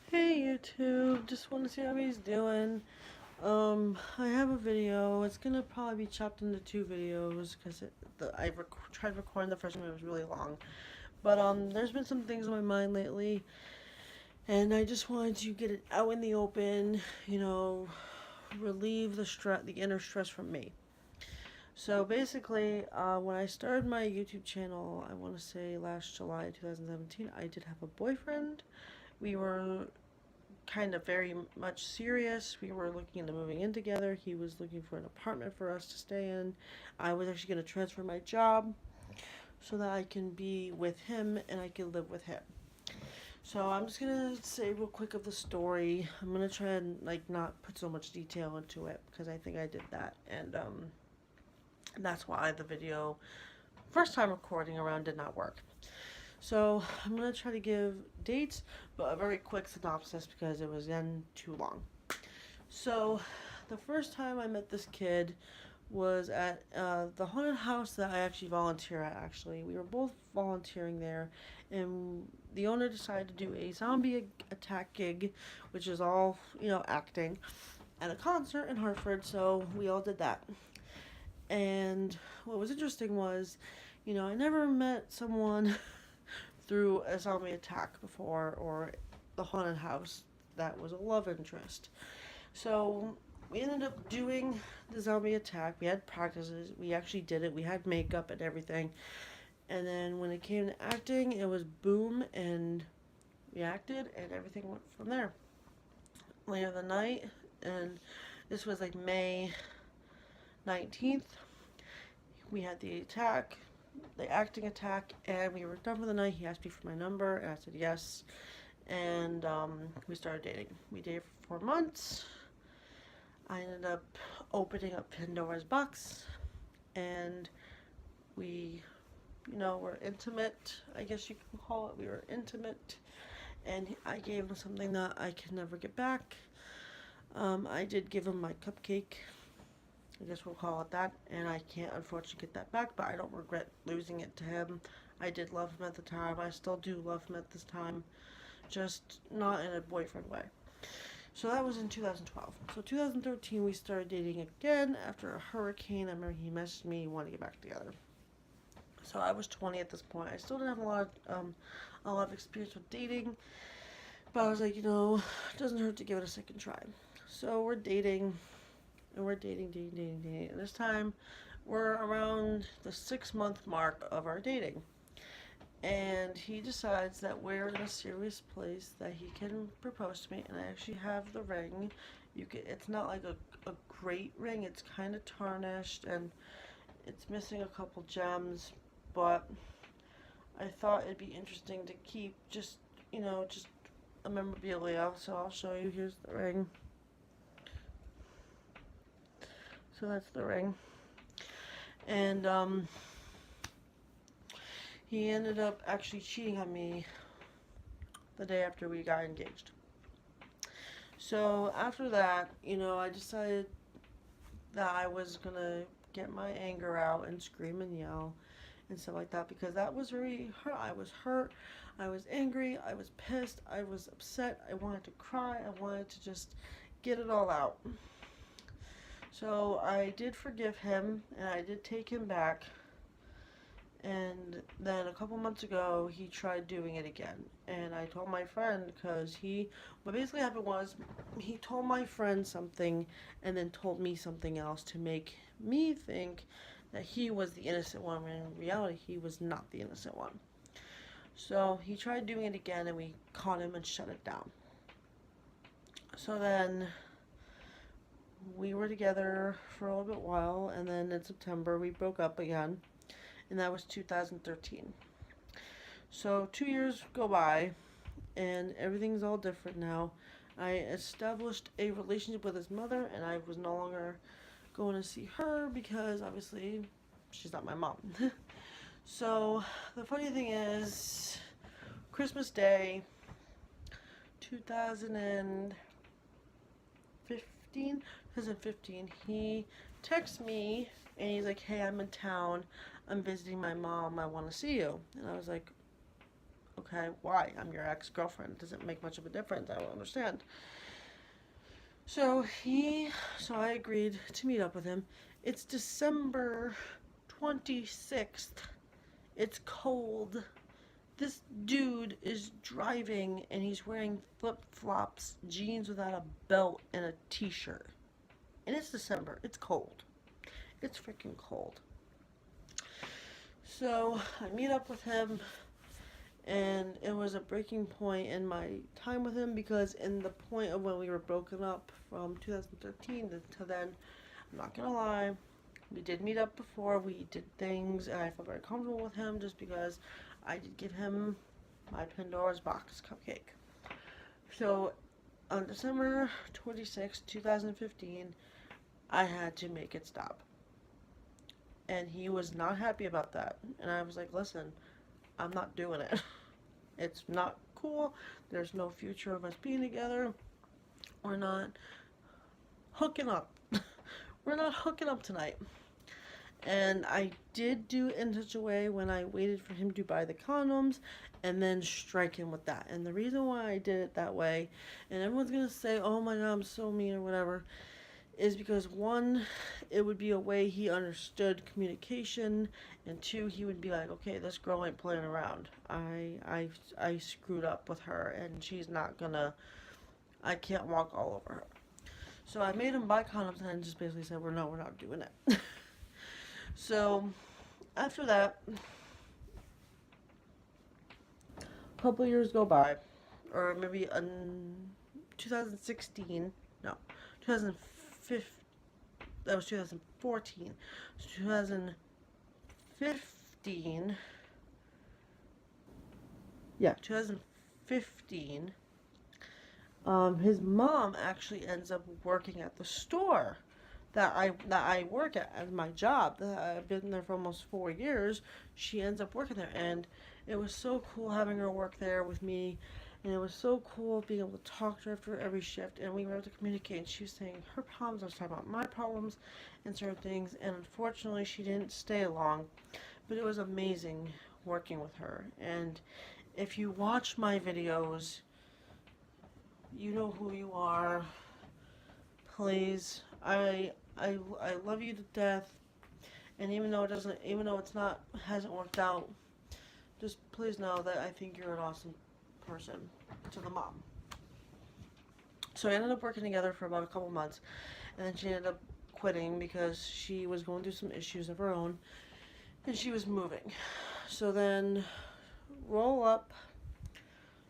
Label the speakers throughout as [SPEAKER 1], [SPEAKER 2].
[SPEAKER 1] Hey YouTube, just want to see how he's doing. I have a video. It's gonna probably be chopped into two videos because tried recording the first one. It was really long, but there's been some things on my mind lately, and I just wanted to get it out in the open. Relieve the inner stress from me. So basically, when I started my YouTube channel, I want to say last July 2017, I did have a boyfriend. We were kind of very much serious. We were looking into moving in together. He was looking for an apartment for us to stay in. I was actually going to transfer my job so that I can be with him and I can live with him. So I'm just gonna say real quick of the story. I'm gonna try and not put so much detail into it because I think I did that, and that's why the video first time recording around did not work. So I'm gonna try to give dates, but a very quick synopsis because it was then too long. So the first time I met this kid was at the haunted house that I actually volunteer at. Actually, we were both volunteering there, and the owner decided to do a zombie attack gig, which is all acting, at a concert in Hartford. So we all did that. And what was interesting was, I never met someone through a zombie attack before or the haunted house that was a love interest. So we ended up doing the zombie attack. We had practices. We actually did it. We had makeup and everything. And then when it came to acting, it was boom, and we acted, and everything went from there. Later the night, and this was like May 19th, we had the attack, the acting attack, and we were done for the night. He asked me for my number, and I said yes. And we started dating. We dated for 4 months. I ended up opening up Pandora's box, and we, were intimate. I guess you can call it. We were intimate, and I gave him something that I can never get back. I did give him my cupcake. I guess we'll call it that, and I can't unfortunately get that back, but I don't regret losing it to him. I did love him at the time. I still do love him at this time, just not in a boyfriend way. So that was in 2012. So 2013 we started dating again after a hurricane. I remember he messaged me, he wanted to get back together. So I was 20 at this point. I still didn't have a lot of experience with dating, but I was like, it doesn't hurt to give it a second try. So we're dating, and we're dating. And this time, we're around the 6 month mark of our dating. And he decides that we're in a serious place that he can propose to me, and I actually have the ring. It's not like a great ring. It's kind of tarnished and it's missing a couple gems, but I thought it'd be interesting to keep just a memorabilia. So I'll show you. Here's the ring. So that's the ring, and he ended up actually cheating on me the day after we got engaged. So after that, I decided that I was gonna get my anger out and scream and yell and stuff like that because that was very hurt. I was hurt. I was angry. I was pissed. I was upset. I wanted to cry. I wanted to just get it all out. So I did forgive him and I did take him back. And then a couple months ago, he tried doing it again. And I told my friend what basically happened was he told my friend something and then told me something else to make me think that he was the innocent one when in reality he was not the innocent one. So he tried doing it again and we caught him and shut it down. So then we were together for a little bit while, and then in September we broke up again, and that was 2013. So 2 years go by, and everything's all different now. I established a relationship with his mother, and I was no longer going to see her because obviously she's not my mom. So the funny thing is, Christmas Day 2015, he texts me and he's like, "Hey, I'm in town. I'm visiting my mom. I want to see you." And I was like, okay, why? I'm your ex-girlfriend. It doesn't make much of a difference. I don't understand. So I agreed to meet up with him. It's December 26th. It's cold. This dude is driving and he's wearing flip-flops, jeans without a belt, and a t-shirt. And it's December. It's cold. It's freaking cold. So I meet up with him, and it was a breaking point in my time with him, because in the point of when we were broken up from 2013 to then, I'm not gonna lie, we did meet up before, we did things, and I felt very comfortable with him just because I did give him my Pandora's Box cupcake. So on December 26, 2015, I had to make it stop. And he was not happy about that. And I was like, listen, I'm not doing it. It's not cool. There's no future of us being together. We're not hooking up. We're not hooking up tonight. And I did do it in such a way when I waited for him to buy the condoms and then strike him with that. And the reason why I did it that way, and everyone's going to say, oh my God, I'm so mean or whatever, is because one, it would be a way he understood communication, and two, he would be like, okay, this girl ain't playing around. I screwed up with her, and she's not gonna, I can't walk all over her. So I made him buy condoms and just basically said, we're not doing it. So after that, a couple of years go by, or maybe 2016, no, 2015. That was 2014. So 2015. Yeah, 2015. His mom actually ends up working at the store that I work at as my job. That I've been there for almost 4 years. She ends up working there, and it was so cool having her work there with me. And it was so cool being able to talk to her after every shift, and we were able to communicate. And she was saying her problems, I was talking about my problems and certain things. And unfortunately, she didn't stay long, but it was amazing working with her. And if you watch my videos, you know who you are. Please, I love you to death. And even though hasn't worked out, just please know that I think you're an awesome person to the mom. So I ended up working together for about a couple months, and then she ended up quitting because she was going through some issues of her own, and she was moving. So then, roll up,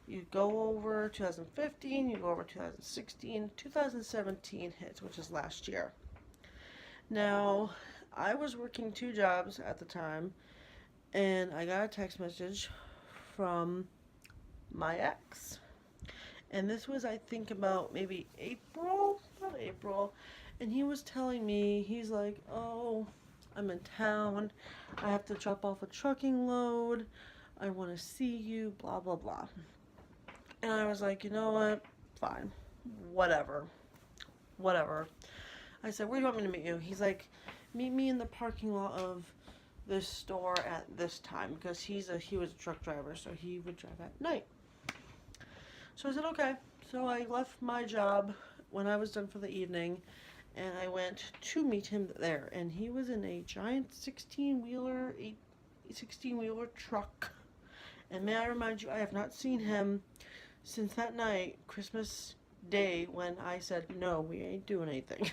[SPEAKER 1] you go over 2015, you go over 2016, 2017 hits, which is last year. Now, I was working 2 jobs at the time, and I got a text message from my ex, and this was, I think, about maybe April, and he was telling me, he's like, oh, I'm in town, I have to drop off a trucking load, I want to see you, blah blah blah. And I was like, you know what, fine, whatever. I said, where do you want me to meet you? He's like, meet me in the parking lot of this store at this time, because he was a truck driver, so he would drive at night. So I said, okay. So I left my job when I was done for the evening, and I went to meet him there. And he was in a giant 16-wheeler truck. And may I remind you, I have not seen him since that night, Christmas Day, when I said, no, we ain't doing anything.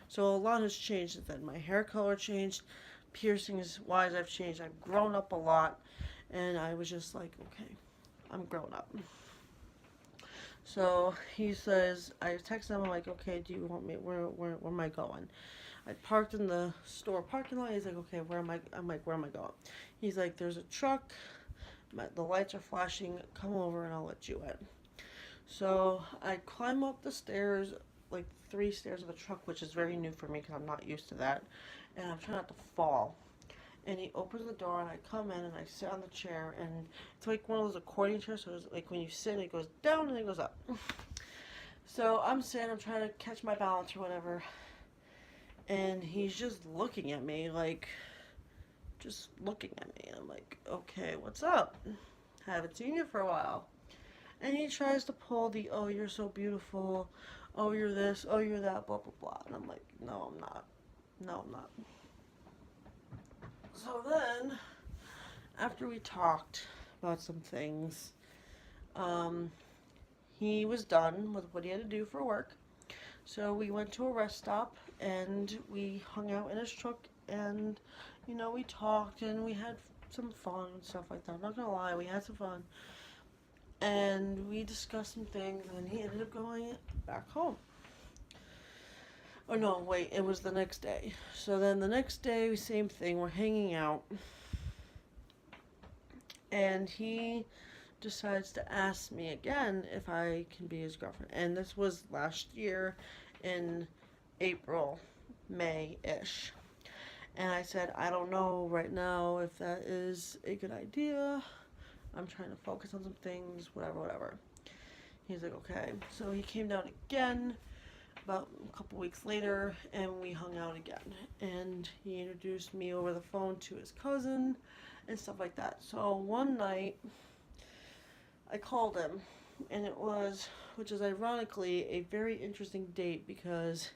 [SPEAKER 1] So a lot has changed since then. My hair color changed, piercings-wise I've changed. I've grown up a lot, and I was just like, okay, I'm grown up. So he says, I texted him, I'm like, okay, do you want me, where am I going? I parked in the store parking lot. He's like, okay, where am I? I'm like, where am I going? He's like, there's a truck, the lights are flashing, come over and I'll let you in. So I climb up the stairs, like 3 stairs of the truck, which is very new for me because I'm not used to that, and I'm trying not to fall. And he opens the door, and I come in, and I sit on the chair, and it's like one of those accordion chairs, so it's like when you sit, it goes down, and it goes up. So I'm sitting, I'm trying to catch my balance or whatever, and he's just looking at me, like, just looking at me. I'm like, okay, what's up? haven't seen you for a while. And he tries to pull the, oh, you're so beautiful, oh, you're this, oh, you're that, blah, blah, blah. And I'm like, no, I'm not. No, I'm not. So then, after we talked about some things, he was done with what he had to do for work. So we went to a rest stop and we hung out in his truck and, you know, we talked and we had some fun and stuff like that. I'm not gonna lie, we had some fun. And we discussed some things and he ended up going back home. Oh no, wait, it was the next day. So then the next day, same thing, we're hanging out. And he decides to ask me again if I can be his girlfriend. And this was last year in April, May-ish. And I said, I don't know right now if that is a good idea. I'm trying to focus on some things, whatever. He's like, okay. So he came down again about a couple weeks later and we hung out again. And he introduced me over the phone to his cousin and stuff like that. So one night I called him and it was, which is ironically a very interesting date because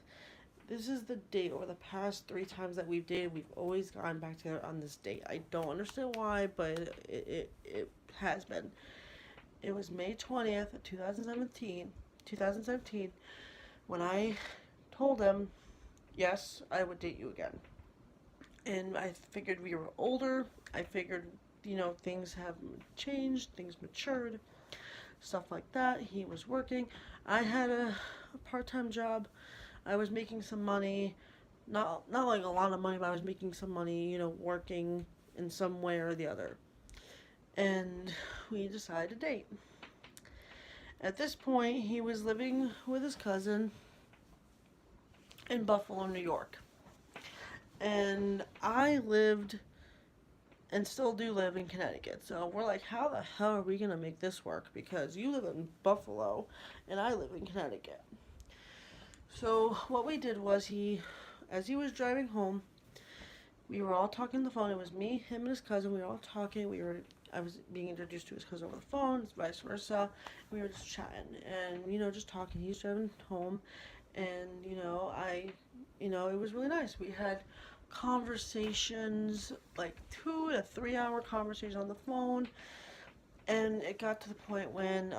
[SPEAKER 1] this is the date over the past 3 times that we've dated. We've always gone back together on this date. I don't understand why, but it has been. It was May 20th, 2017, when I told him, yes, I would date you again. And I figured we were older. I figured, you know, things have changed, things matured, stuff like that. He was working. I had a part-time job. I was making some money, not like a lot of money, but I was making some money, you know, working in some way or the other. And we decided to date. At this point, he was living with his cousin in Buffalo, New York. And I lived and still do live in Connecticut. So we're like, how the hell are we going to make this work? Because you live in Buffalo and I live in Connecticut. So what we did was as he was driving home, we were all talking on the phone. It was me, him, and his cousin. We were all talking. I was being introduced to his cousin over the phone, vice versa. We were just chatting and, you know, just talking. He's driving home and, you know, it was really nice. We had conversations, like 2 to 3 hour conversations on the phone. And it got to the point when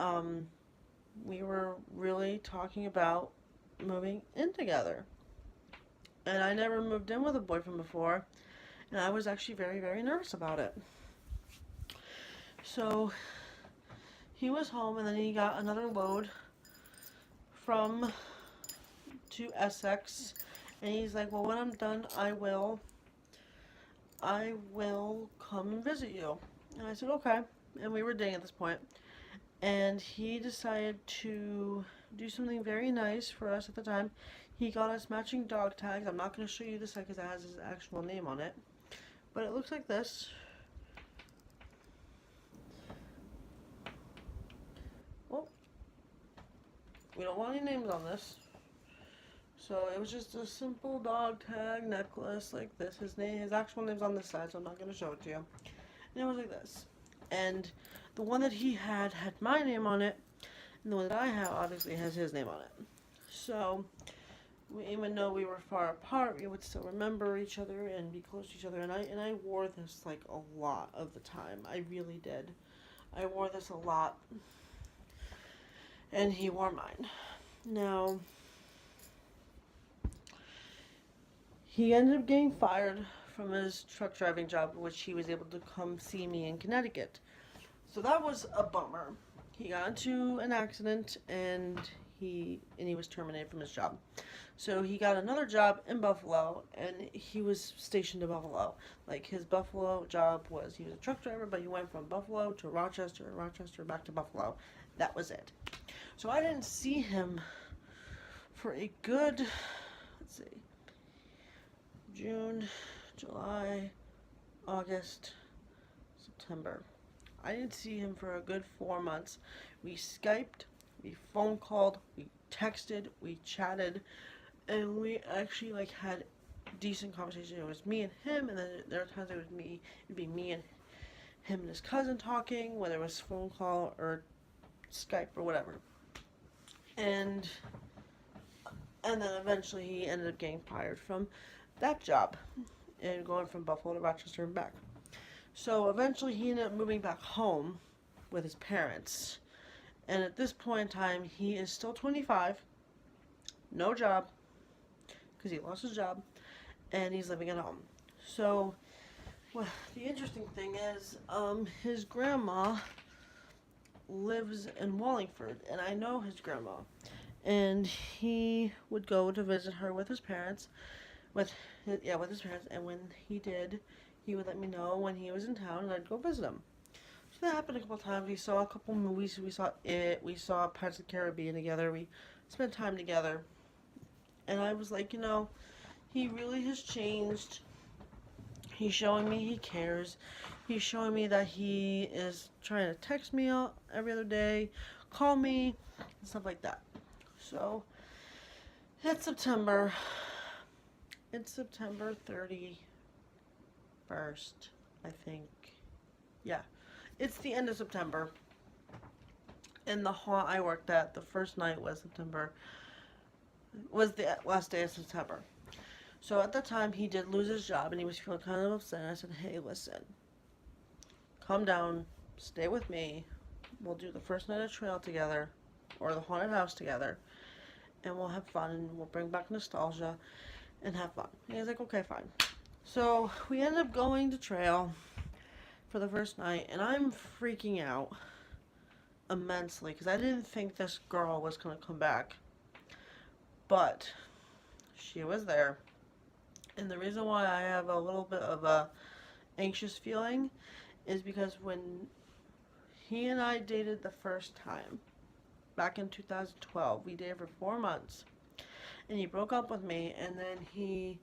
[SPEAKER 1] we were really talking about moving in together. And I never moved in with a boyfriend before, and I was actually very, very nervous about it. So he was home and then he got another load to Essex, and he's like, well, when I'm done, I will come and visit you. And I said, okay. And we were dating at this point. And he decided to do something very nice for us at the time. He got us matching dog tags. I'm not going to show you this because it has his actual name on it. But it looks like this. Well, we don't want any names on this. So it was just a simple dog tag necklace like this. His actual name's on this side, so I'm not going to show it to you. And it was like this. And the one that he had my name on it, and the one that I have obviously has his name on it. So, even though we were far apart, we would still remember each other and be close to each other. And I wore this like a lot of the time. I really did. I wore this a lot. And he wore mine. Now, he ended up getting fired from his truck driving job, which he was able to come see me in Connecticut. So that was a bummer. He got into an accident and he was terminated from his job. So he got another job in Buffalo and he was stationed in Buffalo. Like his Buffalo job was, he was a truck driver, but he went from Buffalo to Rochester, back to Buffalo. That was it. So I didn't see him for a good, let's see, June, July, August, September. I didn't see him for a good 4 months. We Skyped, we phone called, we texted, we chatted, and we actually like had decent conversation. It was me and him, and then there were times it'd be me and him and his cousin talking, whether it was phone call or Skype or whatever. And then eventually he ended up getting fired from that job and going from Buffalo to Rochester and back. So eventually he ended up moving back home with his parents. And at this point in time, he is still 25, no job, because he lost his job, and he's living at home. So, well, the interesting thing is, his grandma lives in Wallingford, and I know his grandma. And he would go to visit her with his parents, with his parents, and when he did, he would let me know when he was in town, and I'd go visit him. So that happened a couple times. We saw a couple movies. We saw It. We saw Pirates of the Caribbean together. We spent time together. And I was like, he really has changed. He's showing me he cares. He's showing me that he is trying to text me every other day, call me, and stuff like that. So, it's September. It's September 31st, I think. Yeah. It's the end of September. And the haunt I worked at, the first night was the last day of September. So at the time, he did lose his job, and he was feeling kind of upset. And I said, hey, listen, calm down, stay with me. We'll do the first night of trail together, or the haunted house together, and we'll have fun, and we'll bring back nostalgia and have fun. And he's like, okay, fine. So we ended up going to trail for the first night, and I'm freaking out immensely because I didn't think this girl was going to come back. But she was there. And the reason why I have a little bit of a anxious feeling is because when he and I dated the first time, back in 2012, we dated for 4 months. And he broke up with me, and then he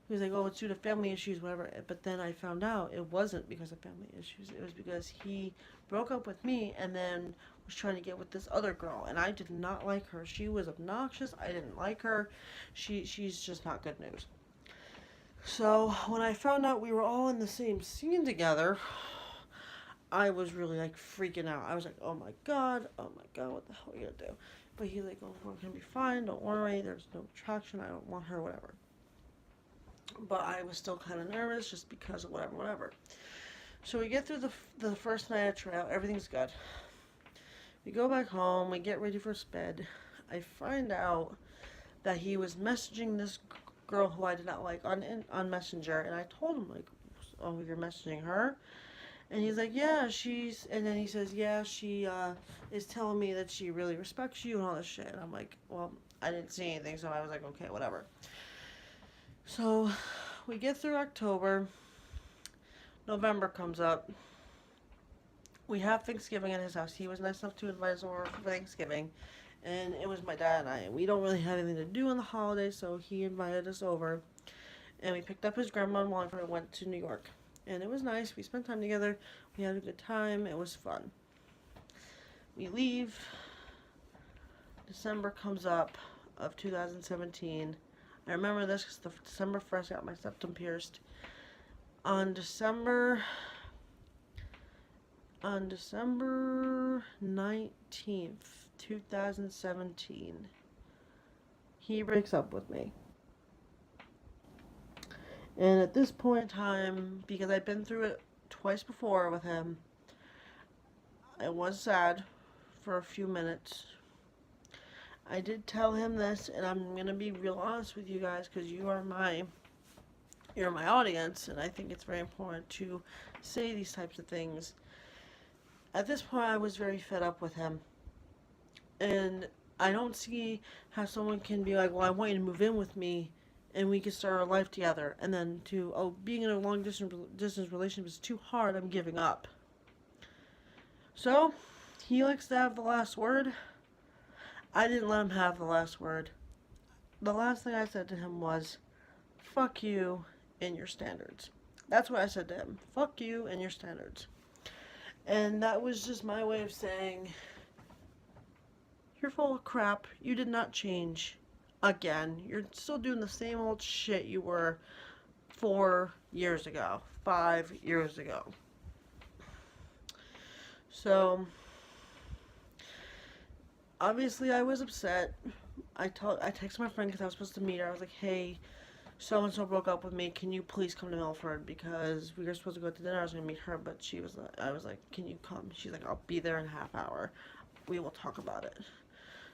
[SPEAKER 1] was like, oh, it's due to family issues, whatever. But then I found out it wasn't because of family issues. It was because he broke up with me and then was trying to get with this other girl. And I did not like her. She was obnoxious. I didn't like her. She's just not good news. So when I found out we were all in the same scene together, I was really like freaking out. I was like, oh my god, what the hell are you gonna do? But he's like, oh, we're gonna be fine, don't worry, there's no attraction, I don't want her, whatever. But I was still kind of nervous just because of whatever. So we get through the first night of trail, everything's good. We go back home, we get ready for sped. I find out that he was messaging this girl who I did not like on Messenger, and I told him, like, oh, you're messaging her? And he's like, yeah, and then he says, yeah, she is telling me that she really respects you and all this shit. And I'm like, well, I didn't see anything, so I was like, okay, whatever. So we get through October. November comes up. We have Thanksgiving at his house. He was nice enough to invite us over for Thanksgiving. And it was my dad and I. We don't really have anything to do on the holidays, so he invited us over. And we picked up his grandma in Wallingford and went to New York. And it was nice. We spent time together. We had a good time. It was fun. We leave. December comes up of 2017. I remember this because December 1st I got my septum pierced. On December 19th, 2017, he breaks up with me. And at this point in time, because I've been through it twice before with him, I was sad for a few minutes. I did tell him this, and I'm going to be real honest with you guys because you're my audience, and I think it's very important to say these types of things. At this point, I was very fed up with him. And I don't see how someone can be like, well, I want you to move in with me and we can start our life together. And then being in a long distance relationship is too hard, I'm giving up. So, he likes to have the last word. I didn't let him have the last word. The last thing I said to him was, fuck you and your standards. That's what I said to him. Fuck you and your standards. And that was just my way of saying, you're full of crap. You did not change. Again, you're still doing the same old shit you were 4 years ago, 5 years ago. So, obviously I was upset. I texted my friend because I was supposed to meet her. I was like, hey, so and so broke up with me. Can you please come to Milford? Because we were supposed to go to dinner. I was gonna meet her, but I was like, can you come? She's like, I'll be there in a half hour. We will talk about it.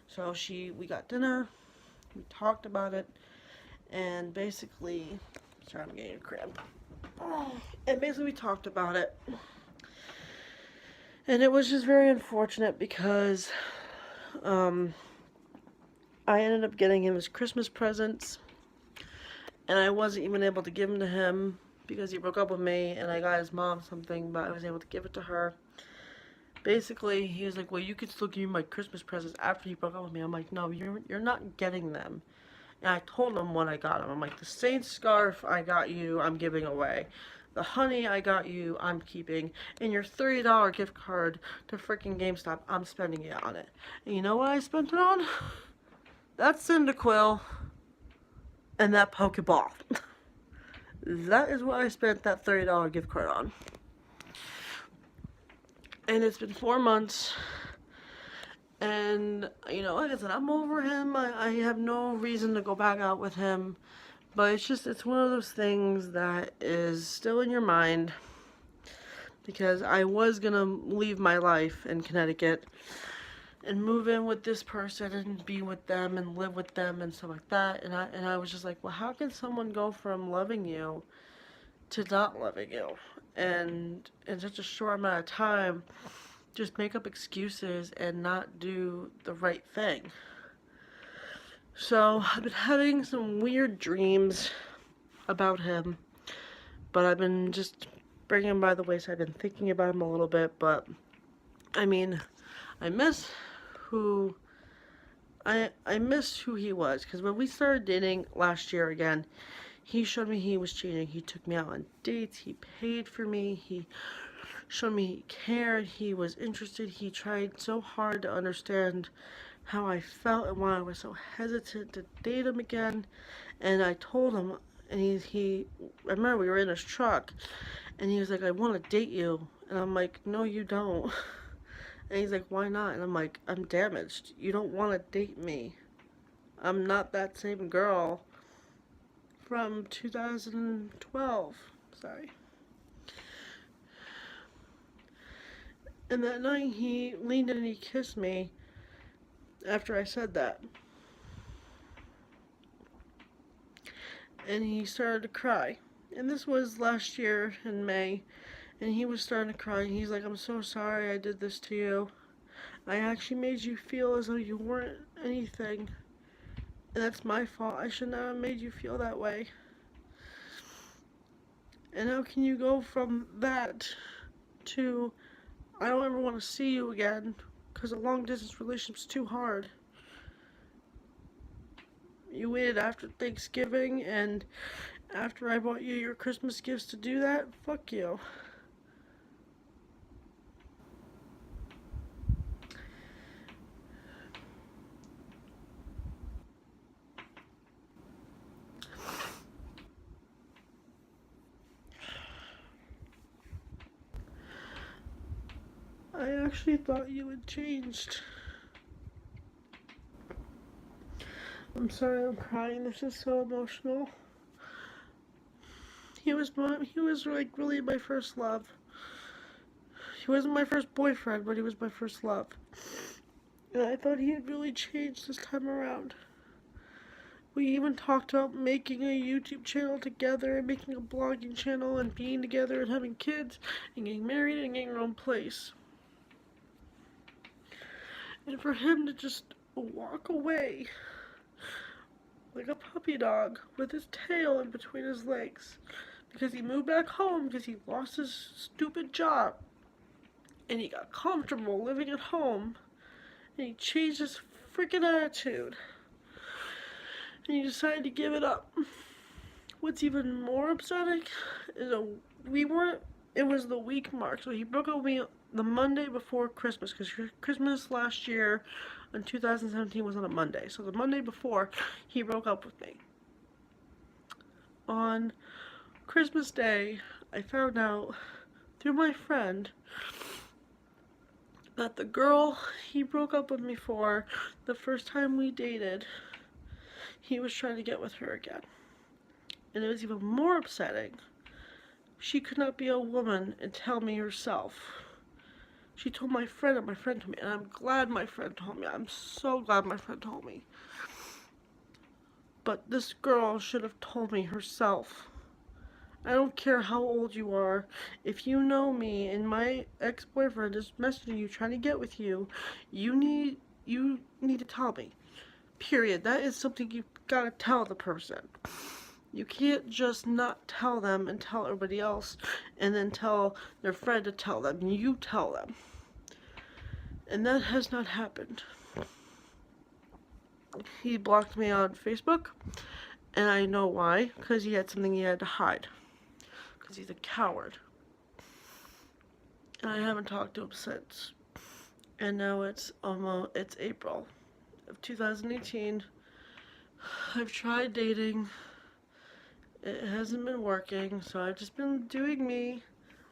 [SPEAKER 1] So we got dinner. We talked about it, and basically, sorry, I'm getting a cramp. And basically, we talked about it, and it was just very unfortunate because, um, I ended up getting him his Christmas presents, and I wasn't even able to give them to him because he broke up with me, and I got his mom something, but I was able to give it to her. Basically, he was like, well, you could still give me my Christmas presents after he broke up with me. I'm like, no, you're not getting them. And I told him what I got him. I'm like, the Saint scarf I got you, I'm giving away. The honey I got you, I'm keeping. And your $30 gift card to freaking GameStop, I'm spending it on it. And you know what I spent it on? That Cyndaquil and that Pokeball. That is what I spent that $30 gift card on. And it's been 4 months. And, you know, like I said, I'm over him. I have no reason to go back out with him. But it's one of those things that is still in your mind. Because I was going to leave my life in Connecticut and move in with this person and be with them and live with them and stuff like that. And I was just like, well, how can someone go from loving you to not loving you? And in such a short amount of time, just make up excuses and not do the right thing. So I've been having some weird dreams about him, but I've been just bringing him by the wayside. I've been thinking about him a little bit, but I mean, I miss who I miss who he was, because when we started dating last year again, he showed me he was changing. He took me out on dates. He paid for me. He showed me he cared. He was interested. He tried so hard to understand how I felt and why I was so hesitant to date him again. And I told him, and I remember we were in his truck, and he was like, I want to date you. And I'm like, no, you don't. And he's like, why not? And I'm like, I'm damaged. You don't want to date me. I'm not that same girl from 2012. Sorry. And that night he leaned in and he kissed me after I said that. And he started to cry. And this was last year in May. And he was starting to cry. And he's like, I'm so sorry I did this to you. I actually made you feel as though you weren't anything. And that's my fault. I should not have made you feel that way. And how can you go from that to, I don't ever want to see you again, because a long distance relationship's too hard. You waited after Thanksgiving, and after I bought you your Christmas gifts to do that? Fuck you. I actually thought you had changed. I'm sorry I'm crying. This is so emotional. He was like really my first love. He wasn't my first boyfriend, but he was my first love. And I thought he had really changed this time around. We even talked about making a YouTube channel together and making a blogging channel and being together and having kids and getting married and getting our own place. And for him to just walk away like a puppy dog with his tail in between his legs because he moved back home because he lost his stupid job and he got comfortable living at home and he changed his freaking attitude and he decided to give it up. What's even more upsetting is it was the week mark, so he broke up with me the Monday before Christmas, because Christmas last year in 2017 was on a Monday. So the Monday before, he broke up with me. On Christmas Day, I found out through my friend that the girl he broke up with me for, the first time we dated, he was trying to get with her again. And it was even more upsetting. She could not be a woman and tell me herself. She told my friend, and my friend told me, and I'm glad my friend told me. I'm so glad my friend told me. But this girl should have told me herself. I don't care how old you are. If you know me and my ex-boyfriend is messaging you, trying to get with you, you need to tell me. Period. That is something you've got to tell the person. You can't just not tell them and tell everybody else and then tell their friend to tell them. You tell them. And that has not happened. He blocked me on Facebook, and I know why. Because he had something he had to hide. Because he's a coward. And I haven't talked to him since. And now it's April of 2018. I've tried dating. It hasn't been working, so I've just been doing me.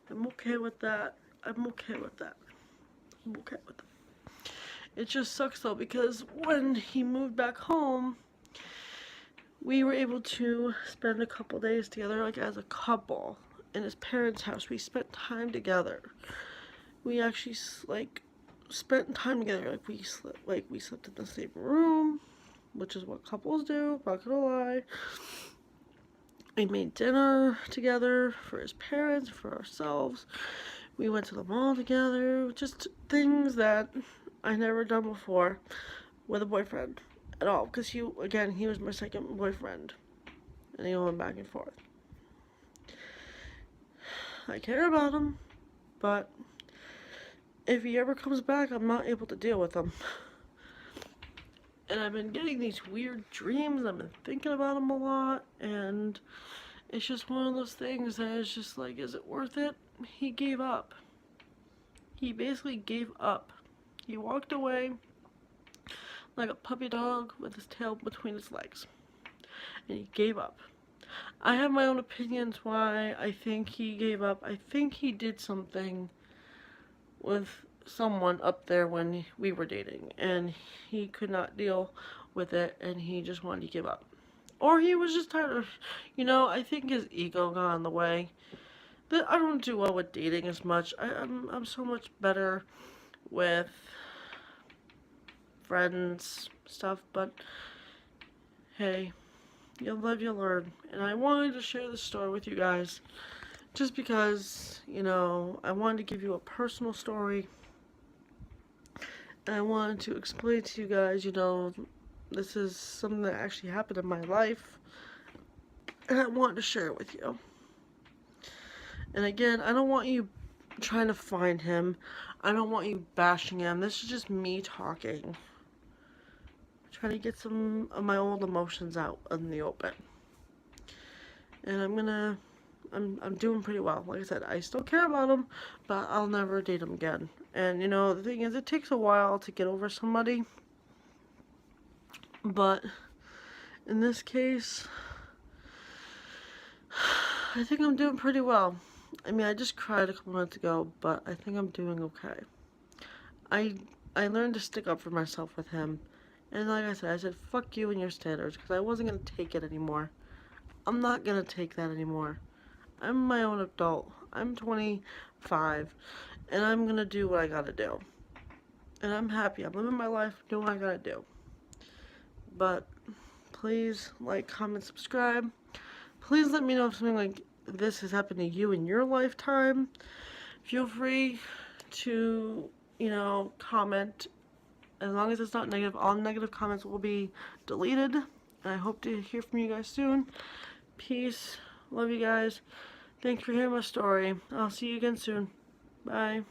[SPEAKER 1] I'm okay with that. I'm okay with that. I'm okay with that. It just sucks though, because when he moved back home, we were able to spend a couple days together, like as a couple, in his parents' house. We spent time together. We actually spent time together. We slept in the same room, which is what couples do. Not gonna lie. We made dinner together for his parents, for ourselves. We went to the mall together. Just things that I never done before with a boyfriend at all. Because he was my second boyfriend. And he went back and forth. I care about him, but if he ever comes back, I'm not able to deal with him. And I've been getting these weird dreams. I've been thinking about him a lot, and it's just one of those things that is just like, is it worth it? He gave up. He basically gave up. He walked away like a puppy dog with his tail between his legs. And he gave up. I have my own opinions why I think he gave up. I think he did something with someone up there when we were dating, and he could not deal with it, and he just wanted to give up. Or he was just tired of, I think his ego got in the way. But I don't do well with dating as much. I'm so much better with friends, stuff, but hey, you live, you learn. And I wanted to share this story with you guys just because, I wanted to give you a personal story. And I wanted to explain to you guys, this is something that actually happened in my life. And I wanted to share it with you. And again, I don't want you trying to find him. I don't want you bashing him. This is just me talking. Trying to get some of my old emotions out in the open. And I'm doing pretty well. Like I said, I still care about him, but I'll never date him again. And, the thing is, it takes a while to get over somebody. But in this case, I think I'm doing pretty well. I mean, I just cried a couple minutes ago, but I think I'm doing okay. I learned to stick up for myself with him. And like I said, fuck you and your standards, because I wasn't going to take it anymore. I'm not going to take that anymore. I'm my own adult. I'm 25, and I'm going to do what I got to do. And I'm happy. I'm living my life, doing what I got to do. But please like, comment, subscribe. Please let me know if something like this has happened to you in your lifetime. Feel free to, comment. As long as it's not negative, all negative comments will be deleted. And I hope to hear from you guys soon. Peace. Love you guys. Thanks for hearing my story. I'll see you again soon. Bye.